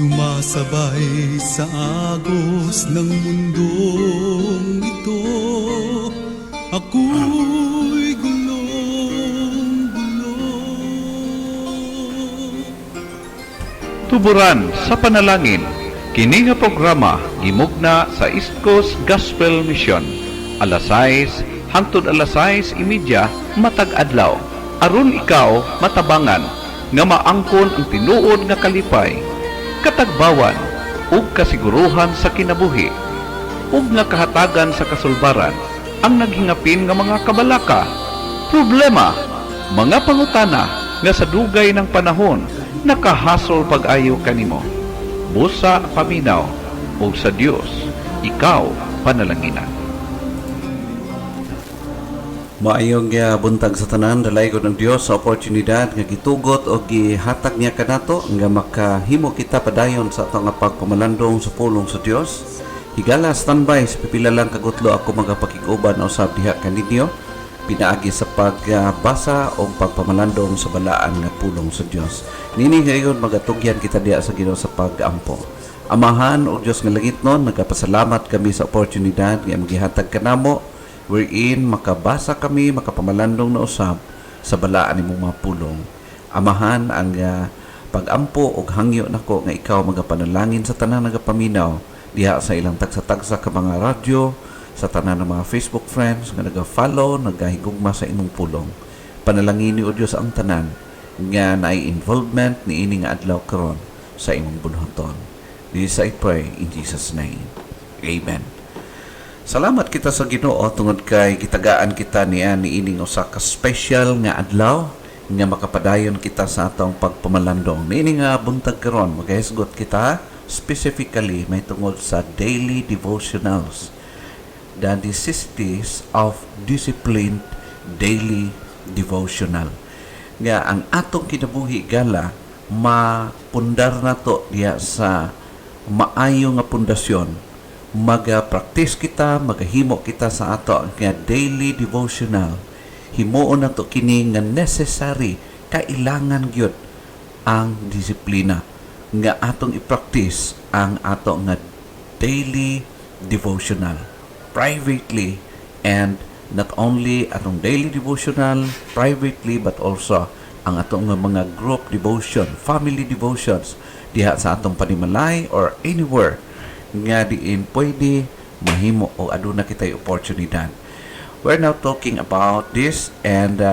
Sumasabay sa agos ng mundong ito, ako'y gulong-gulo. Tuburan sa panalangin, kini nga programa gimugna sa East Coast Gospel Mission, alas 6 hangtod alas 6:30 matag adlaw, aron ikaw matabangan nga maangkon ang tinuod nga kalipay, katagbawan ug kasiguruhan sa kinabuhi, ug nga kahatagan sa kasulbaran ang naghingapin nga mga kabalaka, problema, mga pangutana nga sa dugay ng panahon nakahasol pag-ayo kanimo. Busa paminaw ug sa Dios ikaw panalanginan. Maayong buntag sa tanan, dalay ko ng Dios sa oportunidad nga gitugot o gihatag niya kanato nga makahimo kita padayon sa ato nga pagpamalandong sa pulong sa Dios. Higala standby sa pipila lang kagutlo ako magapakig-uban na usab diha kaninyo pinaagi sa pagbasa o pagpamalandong sa balaan nga pulong sa Dios. Nini ngayon magatugyan kita diha sa Ginoo sa pag-ampo. Amahan o Dios nga langit nun, nagapasalamat kami sa oportunidad nga magihatag kanamo wherein makabasa kami, makapamalandong na usab sa balaan nimong mga pulong. Amahan ang pag-ampo o hangyo nako nga ikaw magapanalangin sa tanan nagapaminaw diha sa ilang tagsa-tagsa ka mga radyo, sa tanan ng mga Facebook friends nga naga-follow, nagahigugma sa imong pulong. Panalangin ni o Dios ang tanan nga naay involvement ni ini nga adlaw karon sa imong buhaton. This I pray in Jesus' name. Amen. Salamat kita sa Ginoo tungod kay gitagaan kita niya ni ining usa ka special nga adlaw nga makapadayon kita sa atong pagpamalandong. Niini nga buntag karon magahisgot kita specifically may tungod sa daily devotionals, the necessities of disciplined daily devotional. Nga ang atong kinabuhi gala mapundar nato diya sa maayo nga pundasyon. Maga-practice kita, magahimo kita sa ato nga daily devotional. Himuon nato kini nga necessary, kailangan gyud ang disiplina nga atong i-practice ang ato nga daily devotional privately, and not only atong daily devotional privately but also ang atong mga group devotion, family devotions diha sa atong panimalay or anywhere nga diin pwede mahimo o aduna kitay oportunidad. We're now talking about this and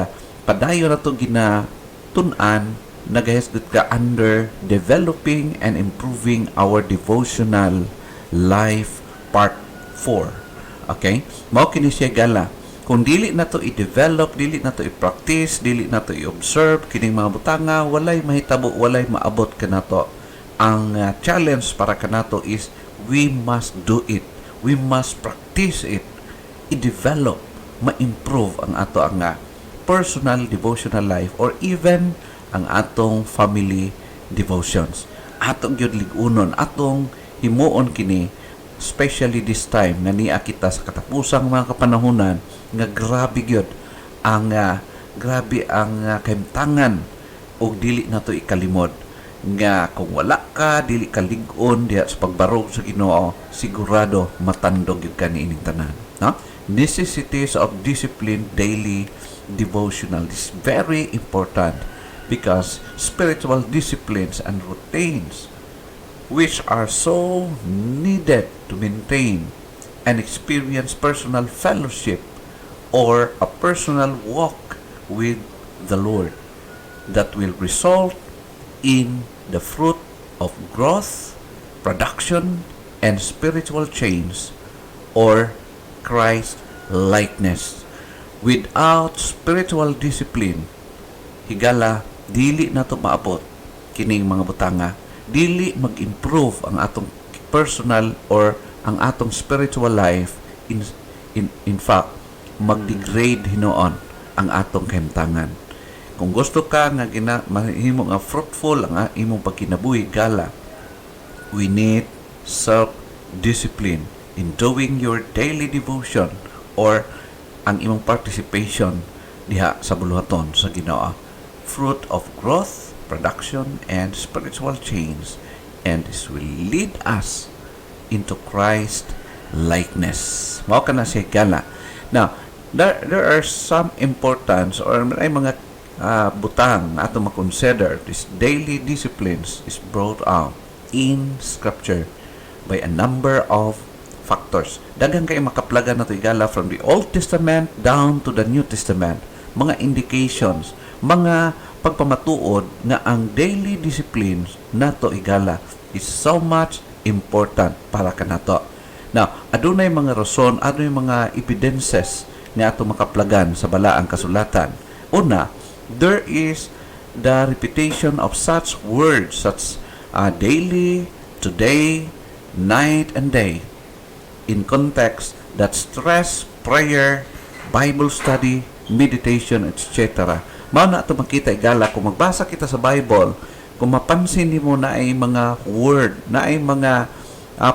padayon na ito ginatun-an nagahisgot ka under developing and improving our devotional life part 4. Okay? Mao kini siya gala. Kung dili na to i-develop, dili na to i-practice, dili na to i-observe kining mga butanga, walay mahitabo, walay maabot kanato. Ang challenge para kanato is we must do it. We must practice it. I-develop, ma-improve ang ato ang personal devotional life or even ang atong family devotions. Atong gyud lig-unon, atong himuon kini, especially this time nga niya kita sa katapusang mga kapanahunan nga grabe gyud ang kahimtangan og dili nato ikalimod nga kung wala ka dili ka lig-on diha sa pagbarog sa Ginoo, sigurado matandog gyud ka niining tanan, no? Necessities of discipline daily devotional is very important because spiritual disciplines and routines which are so needed to maintain and experience personal fellowship or a personal walk with the Lord that will result in the fruit of growth, production, and spiritual change or Christ likeness. Without spiritual discipline, higala dili nato maabot kining mga butanga, dili mag-improve ang atong personal or ang atong spiritual life. In fact, mag-degrade hinoon ang atong kahimtangan. Kung gusto ka nga mahimo nga fruitful ang imong pagkinabuhi gala, we need self-discipline in doing your daily devotion or ang imong participation diha sa buluhaton sa Ginoo. Fruit of growth, production, and spiritual change and this will lead us into Christ likeness. Mao kana siya gala. Now, there are some importance or may mga butang na ato makonsider. This daily disciplines is brought out in Scripture by a number of factors. Daghang kay makaplagan nato igala from the Old Testament down to the New Testament. Mga indications, mga pagpamatuod nga ang daily disciplines nato igala is so much important para kanato. Now, adunay mga rason, adunay mga evidences nga ato makaplagan sa balaang kasulatan. Una, there is the repetition of such words such daily, today, night and day in context that stress, prayer, Bible study, meditation, etc. Mao na ato makita igala kung magbasa kita sa Bible, kung mapansin nimo na ay mga word, na ay mga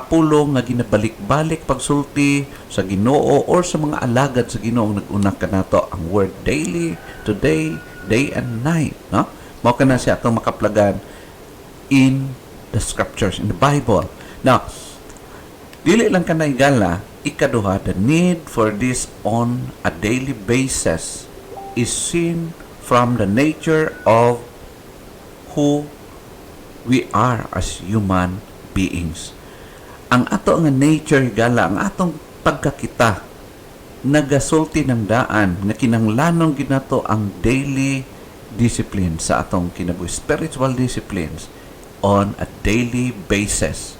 pulong nga ginabalik-balik pagsulti sa Ginoo or sa mga alagad sa Ginoo ang nag-una kanato ang word daily, today, day and night, no? Mao kana siya atong makaplagan in the scriptures, in the Bible. Now, dili lang kana igala, ikaduha, the need for this on a daily basis is seen from the nature of who we are as human beings. Ang ato nga nature gala, ang atong pagkakita nagasulti ng daan nga kinahanglanon ginato ang daily discipline sa atong kinabuhi, spiritual disciplines on a daily basis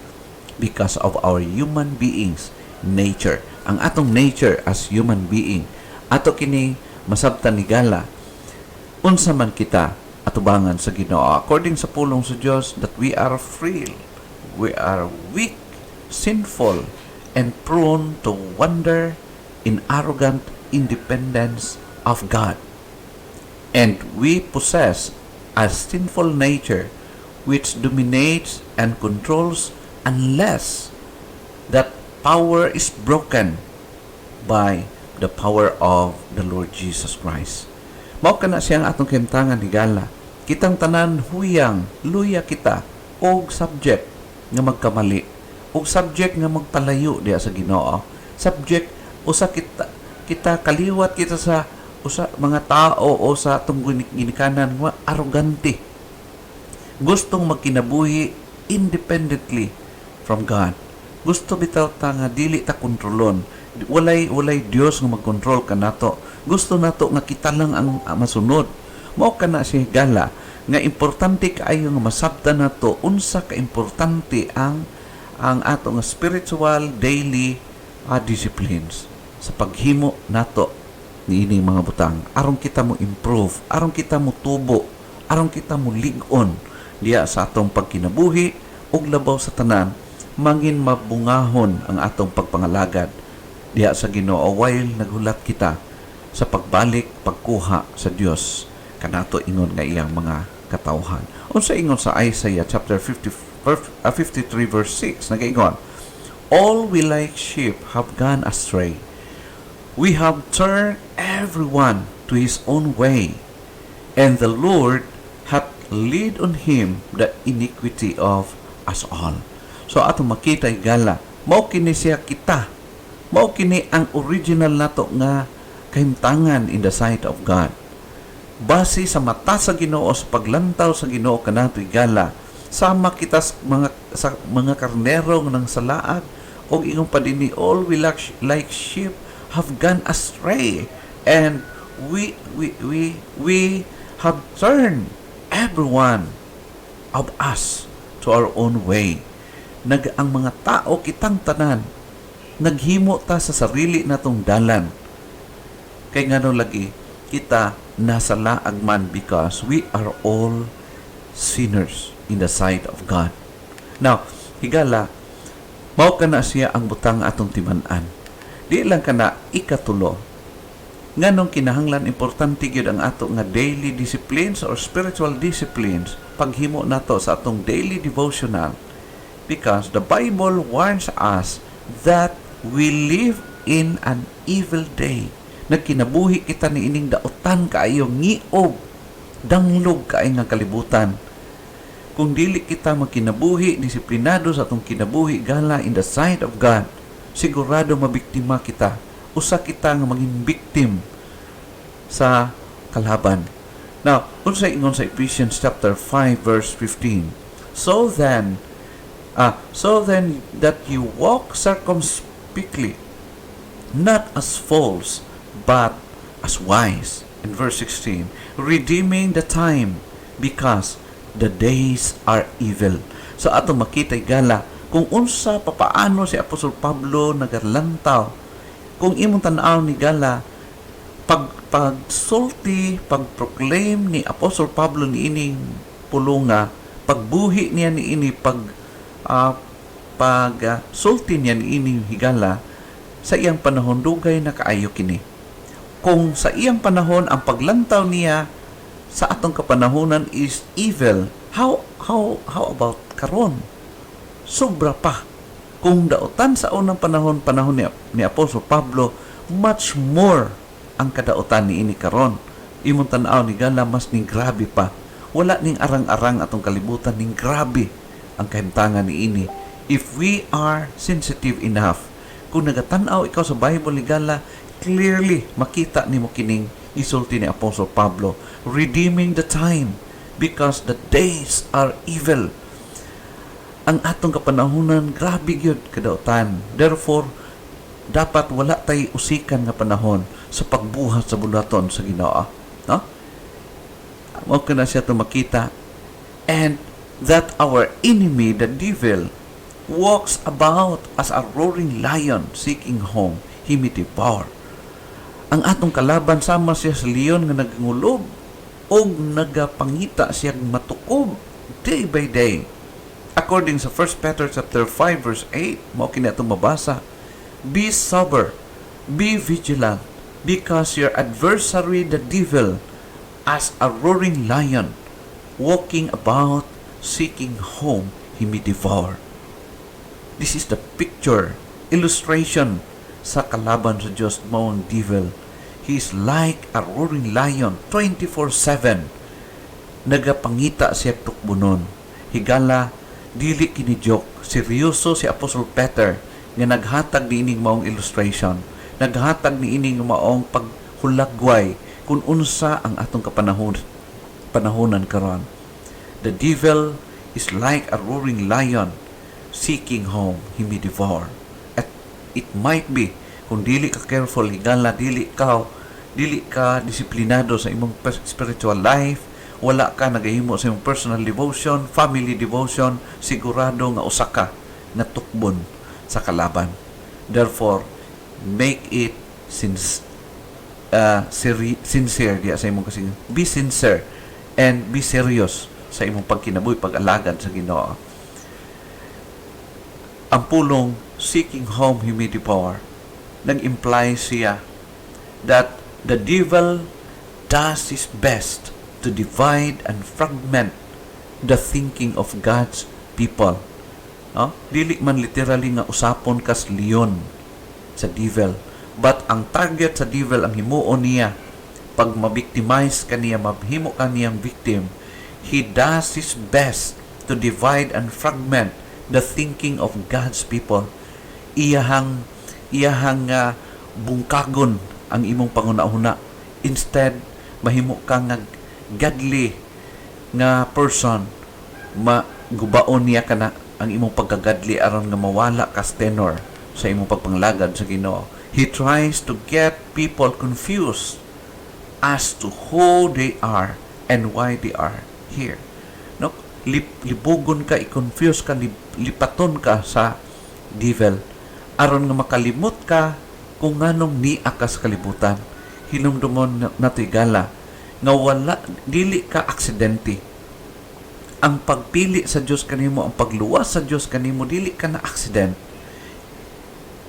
because of our human beings nature. Ang atong nature as human being, ato kini masabtan ni gala unsa man kita atubangan sa Ginoo according sa pulong sa Dios that we are frail, we are weak, sinful, and prone to wander in arrogant independence of God. And we possess a sinful nature which dominates and controls unless that power is broken by the power of the Lord Jesus Christ. Mao kana siyang atong kimtangan ni gala. Kitang tanan huyang, luya kita og subject nga magkamali, og subject nga magpalayo diya sa Ginoo. Subject usa kita kaliwat kita sa usa mga tao o sa atong ginikanan nga arrogante. Gustong magkinabuhi independently from God. Gusto bitaw ta nga dili ta kontrolon. Walay Dios nga magkontrol kanato. Gusto nato nga kita lang ang masunod. Mao kana si gala nga importante kaayo nga masabtan nato unsa ka importante ang ato nga spiritual daily disciplines sa paghimo nato niini mga butang aron kita mo improve, aron kita mo tubo, aron kita mo lig-on diya sa atong pagkinabuhi ug labaw sa tanan mangin mabungahon ang atong pagpangalagad diya sa Ginoo while naghulat kita sa pagbalik pagkuha sa Dios kanato ingon nga iyang mga katawhan. Unsa ingon sa Isaiah chapter 53 verse 6 nagaingon, all we like sheep have gone astray, we have turned everyone to his own way, and the Lord hath laid on him the iniquity of us all. So atong makita igala, mao kini siya kita, mao kini ang original nato nga kahimtangan in the sight of God. Base sa mata sa Ginoo, sa paglantaw sa Ginoo kanato igala, sama kita sa mga karnero ng salaag o ingong padini, all we like sheep have gone astray, and we have turned everyone of us to our own way. Ang mga tao kitang tanan naghimo ta sa sarili natong dalan. Kay ngano lagi kita nasa laag man because we are all sinners in the sight of God. Now, higala, mao kana siya ang butang atong timan-an. Di lang kana ikatulo. Nganong kinahanglan importante gyud ang ato nga daily disciplines or spiritual disciplines paghimo nato sa atong daily devotional, because the Bible warns us that we live in an evil day. Nagkinabuhi kita ni ining daotan kaayo ngiog danglog kaay nga kalibutan. kung dili kita magkinabuhi, disiplinado sa atong kinabuhi gala in the sight of God, sigurado mabiktima kita. Usa kita nga maging victim sa kalaban. Now, unsa ingon sa Ephesians chapter 5 verse 15. So then that you walk circumspectly, not as fools, but as wise. In verse 16, redeeming the time, because the days are evil. So ato makita gala kung unsa papaano si Apostol Pablo nagalantaw. Kung imong tan-aw ni gala pagsulti, pagproclaim ni Apostol Pablo ni ining pulunga, pagbuhi niya ni ini sulti niya ni ining higala, sa iyang panahon dugay na kaayo kini. Kung sa iyang panahon ang paglantaw niya sa atong kapanahonan is evil, how about karon? Sobra pa. Kung dautan sa unang panahon ni Apostol Pablo, much more ang kadautan ni ini karon. Imong tan-aw ni gala mas ning grabe pa. Wala ning arang-arang atong kalibutan, ning grabe ang kahimtangan ni ini. If we are sensitive enough, kung nagatan-aw ikaw sa Bible ni gala, clearly makita nimo kining isulti ni Apostle Pablo, redeeming the time, because the days are evil. Ang atong kapanahunan grabe gyud kadautan. Therefore, dapat wala tay usikan nga panahon sa pagbuhat sa bulaton sa Ginoo. No? Mao kana siya to makita, and that our enemy, the devil, walks about as a roaring lion, seeking whom he may devour. Ang atong kalaban sama siya sa leon nga nagngulob o nagapangita siya matukob day by day. According sa 1 Peter chapter 5 verse 8, mao kini atong mabasa, be sober, be vigilant, because your adversary the devil, as a roaring lion, walking about seeking whom he may devour. This is the picture, illustration sa kalaban sa Diyos, mao ang devil. He is like a roaring lion, 24/7. Nagapangita siya tukbunon. Higala, dili kini joke. Seryoso si Apostle Peter nga naghatag ni ining maong illustration. Naghatag ni ining maong paghulagway kung unsa ang atong panahonan karon. The devil is like a roaring lion, seeking whom he may devour. At it might be, kung dili ka careful, higala, dili ka disiplinado sa imong spiritual life, wala ka nagahimo sa imong personal devotion, family devotion, sigurado nga usa ka na tukbon sa kalaban. Therefore, make it sincere diya sa imong kasing. Be sincere and be serious sa imong pagkinabuhi, pag-alagad sa Ginoo. Ang pulong seeking whom he may devour, nag-imply siya that the devil does his best to divide and fragment the thinking of God's people. No? Dili man literally nga usapon kas leon sa devil, but ang target sa devil, ang himuon niya, pag mabictimize kaniya, mabhimo kaniyang victim, he does his best to divide and fragment the thinking of God's people. Iyahang bungkagon ang imong pangunahuna. Instead, mahimo ka nga godly nga person, magubaon niya ka na ang imong pagkagadli aron nga mawala ka tenor sa imong pagpanglagad sa Ginoo. He tries to get people confused as to who they are and why they are here. No? Libugon ka, i-confuse ka, lipaton ka sa devil aron nga makalimot ka kung nganong niya ka sa kalibutan. Hinumdumon nato'y gala nga wala, dili ka aksidente. Ang pagpili sa Diyos kanimo, ang pagluwas sa Diyos kanimo, dili ka na accident.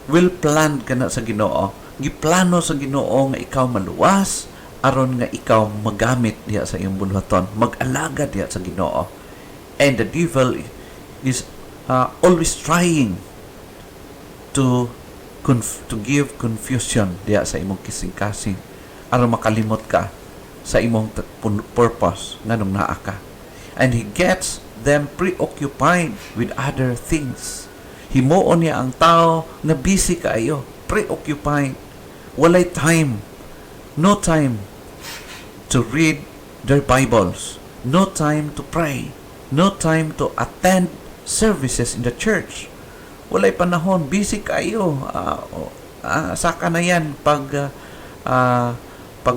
Well planned ka na sa Ginoo. Giplano sa Ginoo nga ikaw maluwas aron nga ikaw magamit diya sa iyong bulhaton, mag-alaga diya sa Ginoo. And the devil is always trying to give confusion diya sa imong kising-kasing aron makalimot ka sa imong purpose nganong naa ka. And he gets them preoccupied with other things. Himuon niya ang tao na busy kaayo, preoccupied. Walay time. No time to read their Bibles. No time to pray. No time to attend services in the church. Walay panahon, busy kayo. Saka na yan pag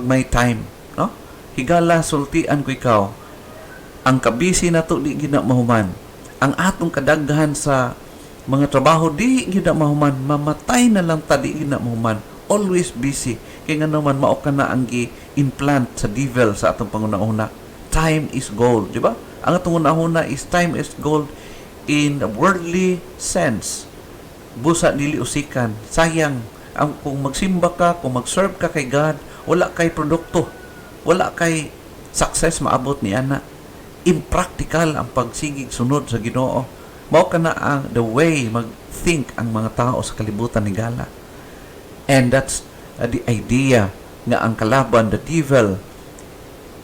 may time, no? Higala sultian ko ikaw. Ang kabisi na to di gina mahuman. Ang atong kadaghan sa mga trabaho di gina mahuman. Mamatay na lang ta di gina mahuman. Always busy. Kaya nga naman mao ka na ang gi-implant sa devil sa atong pangunahuna. Time is gold, di ba? Ang atong unahuna is time is gold in a worldly sense. Busa dili usikan. Sayang ang kung magsimba ka, kung mag-serve ka kay God, wala kay produkto. Wala kay success maabot ni ana. Impractical ang pagsigig sunod sa Ginoo. Mao ka na ang the way mag-think ang mga tao sa kalibutan ni Gala. And that's the idea nga ang kalaban, the devil,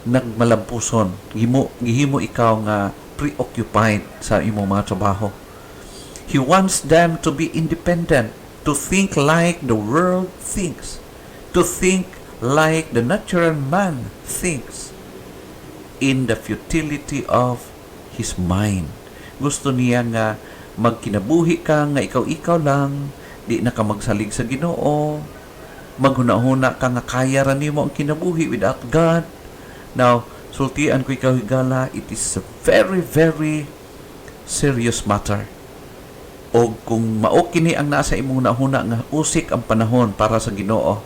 nagmalampuson. Gihimo ikaw nga preoccupied sa imong mga trabaho. He wants them to be independent, to think like the world thinks, to think like the natural man thinks, in the futility of his mind. Gusto niya nga magkinabuhi ka nga ikaw lang, di na ka magsalig sa Ginoo, maghuna-huna ka nga kaya ra nimo ang kinabuhi without God. Now, sultian ko ikaw higala, it is a very, very serious matter. O kung mao kini ang nasa imong nahuna nga usik ang panahon para sa Ginoo.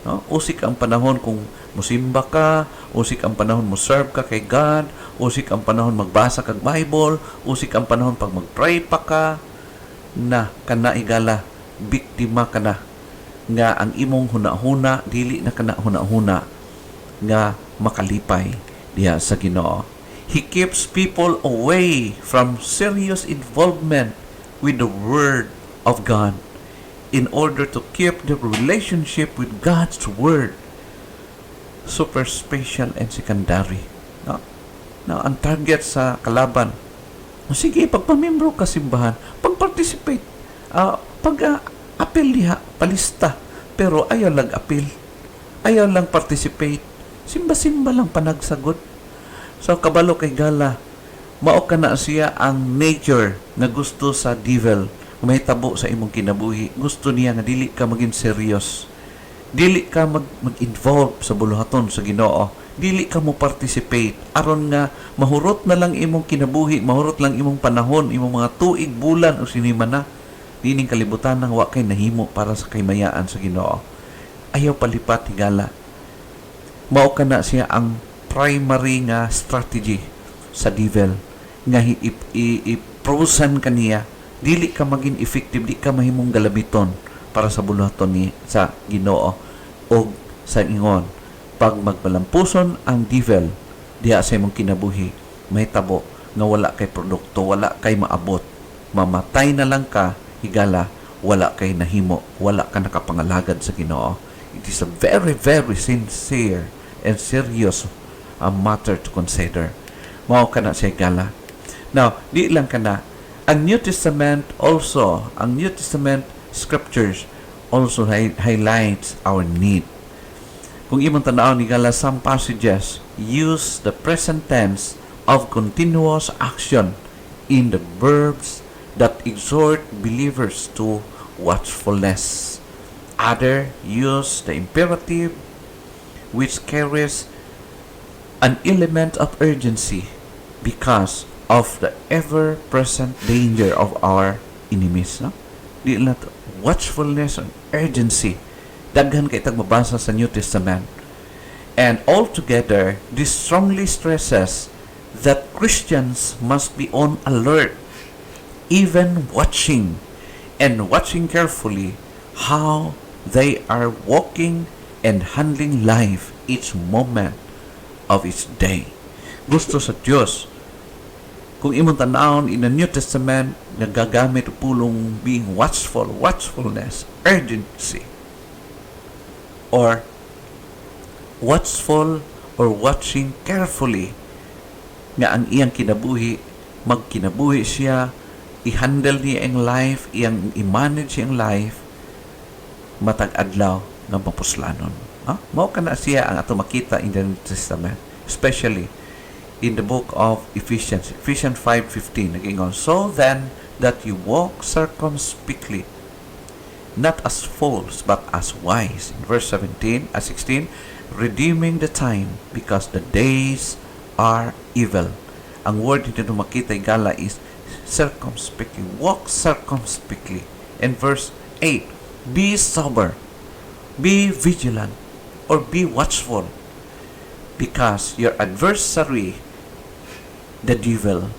No? Usik ang panahon kung musimba ka, usik ang panahon mo serve ka kay God, usik ang panahon magbasa kag Bible, usik ang panahon pag magpray pa ka, na kana igala, biktima ka na, nga ang imong hunahuna dili na kana hunahuna nga makalipay diha sa Ginoo. He keeps people away from serious involvement with the Word of God in order to keep the relationship with God's Word super special and secondary. No? Now, ang target sa kalaban, sige, pagpamembro ka simbahan, pag-participate, pag-apel diha, palista, pero ayaw lang apel, ayaw lang participate, simba-simba lang panagsagot. So, kabalo kay Gala, mao ka na siya ang nature na gusto sa devil, may tabo sa imong kinabuhi. Gusto niya nga dili ka maging serious, dili ka mag-involve sa buluhaton sa Ginoo, dili ka mo participate aron nga mahurot na lang imong kinabuhi, mahurot lang imong panahon, imong mga tuig, bulan o sinima na dining kalibutan nang wa kay nahimo para sa kaymayaan sa Ginoo. Ayaw palipat higala. Mao kana siya ang primary nga strategy sa devil nga i-frozen kaniya, dili ka maging effective, di ka mahimong galabiton para sa buluhaton ni sa Ginoo o sa ingon. Pag magbalampuson ang devil diha sa imong kinabuhi, may tabo nga wala kay produkto, wala kay maabot, mamatay na lang ka higala, wala kay nahimo, wala ka nakapangalagad sa Ginoo. It is a very, very sincere and serious matter to consider. Mao kana sa higala. Now, di lang kana, ang New Testament also, ang New Testament scriptures also highlights our need. Kung imong tanaw ni Gala, some passages use the present tense of continuous action in the verbs that exhort believers to watchfulness. Other use the imperative, which carries an element of urgency because of the ever-present danger of our enemies. No? Di lang watchfulness and urgency. Daghan kay tag mabasa sa New Testament. And altogether, this strongly stresses that Christians must be on alert, even watching carefully how they are walking and handling life each moment of each day. Gusto sa Diyos, kung imong tanawon in the New Testament, nagagamit pulong being watchful, watchfulness, urgency, or watchful or watching carefully nga ang iyang kinabuhi magkinabuhi siya, i-handle niya ang life, i-manage ang life, matag adlaw nga mapuslanon. Mao kana siya ang ato makita in the New Testament, especially in the book of Ephesians 5:15 nagingon, so then that you walk circumspectly, not as fools but as wise. In verse 16, redeeming the time because the days are evil. Ang word dito na makita igala is circumspectly, walk circumspectly. In verse 8, be sober, be vigilant, or be watchful, because your adversary, the devil,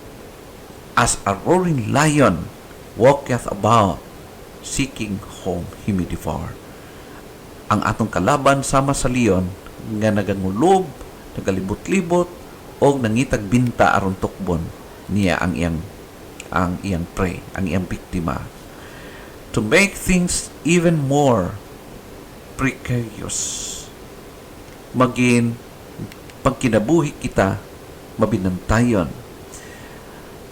as a roaring lion, walketh about, seeking whom he may devour. Ang atong kalaban sama sa leon, nga nagangulob, nagalibot-libot, o nangitag binta aron tukbon niya ang iyang prey, ang iyang biktima. To make things even more precarious, maging pagkinabuhi kita mabinantayon.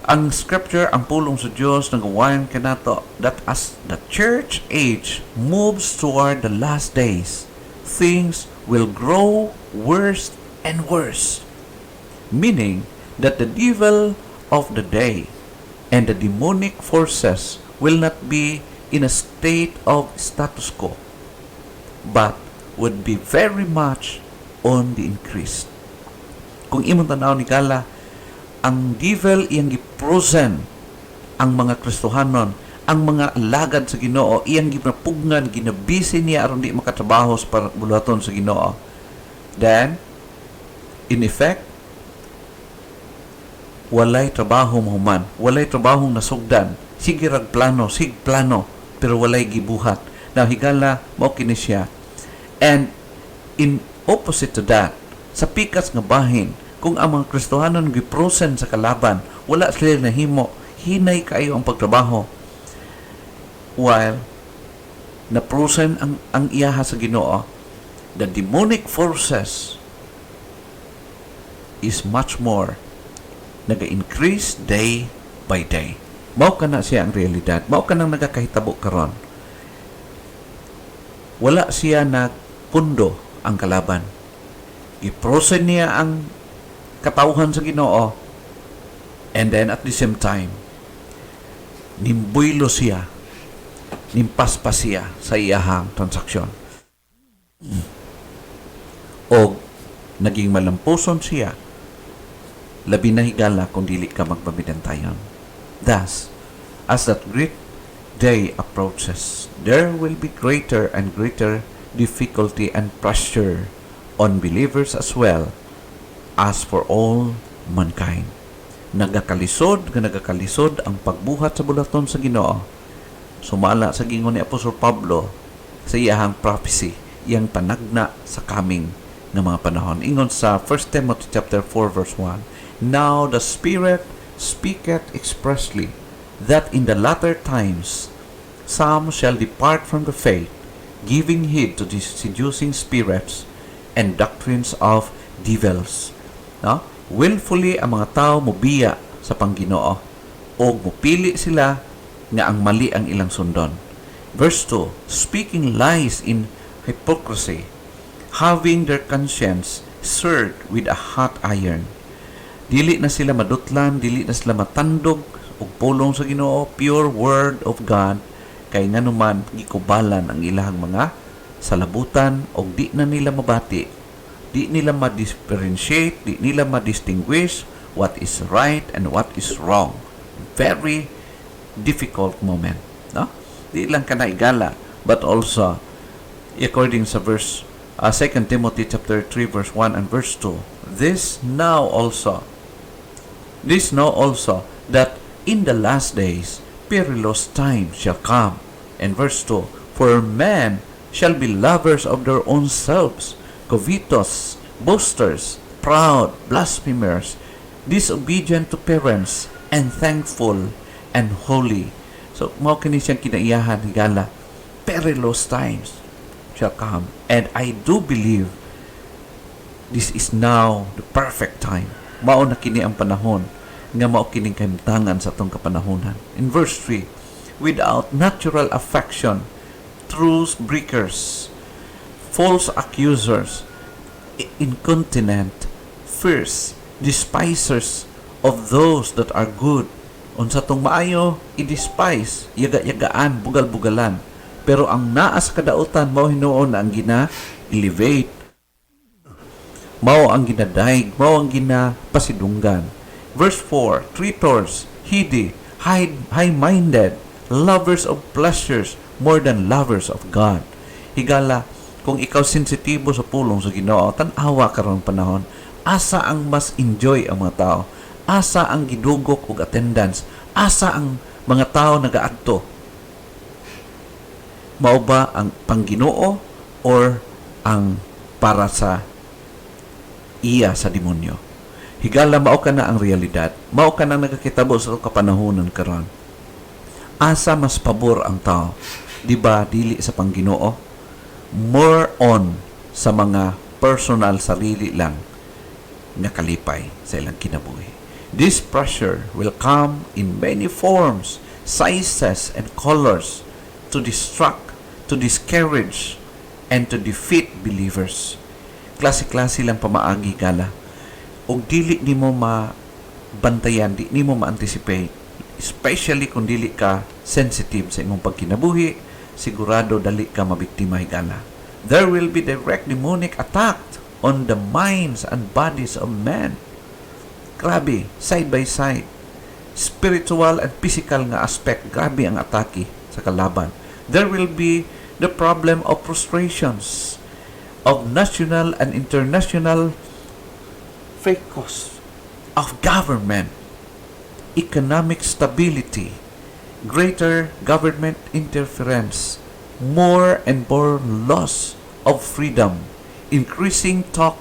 Ang scripture, ang pulong sa Diyos nagawayan kanato that as the church age moves toward the last days, things will grow worse and worse. Meaning that the devil of the day and the demonic forces will not be in a state of status quo, but would be very much on the increase. Kung imong tanaw ni Gala, ang devil iyang giprosen ang mga Kristohanon, ang mga alagad sa Ginoo, iyang ginapugngan, ginabisi niya aron di makatrabaho sa bulaton sa Ginoo. Then, in effect, walay trabaho mahuman, walay trabahong nasugdan, sige rag plano, pero walay gibuhat. Now, higala, mao kini siya. And, in opposite to that, sa pikas nga bahin, kung ang mga Kristohanon giprosen sa kalaban, wala sila nahimo, hinay kayo ang pagtrabaho. While, naprosen ang iyaha sa Ginoo, the demonic forces is much more naga-increase day by day. Mao kana siya ang realidad. Mao kanang nagakahitabo karon. Wala siya nagpundo ang kalaban. Giprosen niya ang katawhan sa Ginoo, and then at the same time nimbuylo siya, nimpaspas siya sa iyahang transaksyon. O naging malampuson siya, labi na higala kung dili ka magpabinantayon. Thus, as that great day approaches, there will be greater and greater difficulty and pressure on believers as well as for all mankind. Nagakalisod ang pagbuhat sa bulaton sa Ginoo. Sumala sa gingon ni Apostol Pablo sa iyahang prophecy, iyang panagna sa coming ng mga panahon. Ingon sa 1 Timothy chapter 4 verse 1, now the Spirit speaketh expressly that in the latter times some shall depart from the faith, giving heed to the seducing spirits and doctrines of devils. No? Willfully ang mga tao mobiya sa Pangginoo o mupili sila nga ang mali ang ilang sundon. Verse 2, speaking lies in hypocrisy, having their conscience seared with a hot iron. Dili na sila madutlan, dili na sila matandog og pulong sa Ginoo, pure word of God, kay nganuman gikubalan ang ilahang mga salabutan og di na nila mabati, di nila ma-differentiate, di nila ma-distinguish what is right and what is wrong. Very difficult moment, no? Di lang kanaigala, but also according sa verse 2 Timothy chapter 3 verse 1 and verse 2, this know also that in the last days perilous times shall come. And verse 2, for men shall be lovers of their own selves, covetous, boasters, proud, blasphemers, disobedient to parents, unthankful, and holy. So, mao kini siyang kinaiyahan higala, perilous times shall come. And I do believe this is now the perfect time. Mao na kini ang panahon nga mao kining kahimtangan sa atong kapanahunan. In verse 3, without natural affection, truth breakers, false accusers, incontinent, fierce, despisers of those that are good. Unsa tong maayo, i-despise, yaga-yagaan, bugal-bugalan. Pero ang naa sa kadautan, mao hinuon ang gina-elevate. Mao ang ginadaig, mao ang ginapasidunggan. Verse 4, traitors, heady, high-minded, lovers of pleasures more than lovers of God. Higala, kung ikaw sensitibo sa pulong sa Ginoo, tan-awa karong panahon, asa ang mas enjoy ang mga tao, asa ang gidugok og attendance, asa ang mga tao nagaadto. Mao ba ang pangginoo or ang para sa iya sa demonyo? Higala, mao ka na ang realidad, mao ka na nagakitabo sa kapanahonan karon. Asa mas pabor ang tao, di ba, dili sa pangginoo? More on sa mga personal sarili lang nga kalipay sa ilang kinabuhi. This pressure will come in many forms, sizes, and colors to distract, to discourage, and to defeat believers. Klase-klase lang pamaagi gala. O dili ni mo mabantayan, di ni mo ma-anticipate, especially kung dili ka sensitive sa imong pagkinabuhi, sigurado dali ka mabiktima higala. There will be direct demonic attack on the minds and bodies of men. Grabe, side by side. Spiritual and physical nga aspect, grabe ang atake sa kalaban. There will be the problem of frustrations of national and international fracas, of government, economic stability, greater government interference, more and more loss of freedom, increasing talk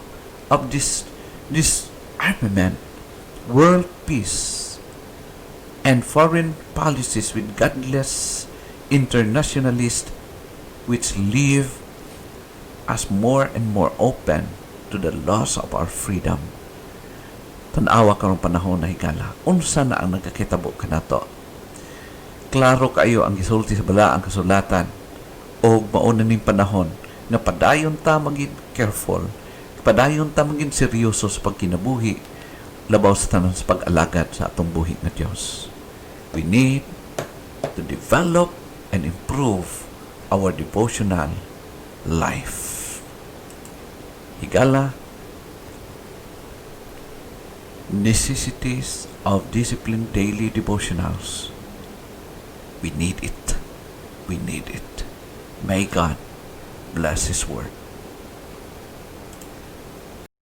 of disarmament, world peace, and foreign policies with godless internationalists which leave us more and more open to the loss of our freedom. Tanawa karong panahon na higala, unsa na ang nagkakitabo kanato? Klaro kayo ang gisulti sa balaang kasulatan o mauna ning panahon nga padayon ta maging careful, padayon ta maging seryoso sa pagkinabuhi, labaw sa tanan sa pag-alagad sa atong buhi nga Dios. We need to develop and improve our devotional life. Higala, necessities of disciplined daily devotionals. We need it. We need it. May God bless His word.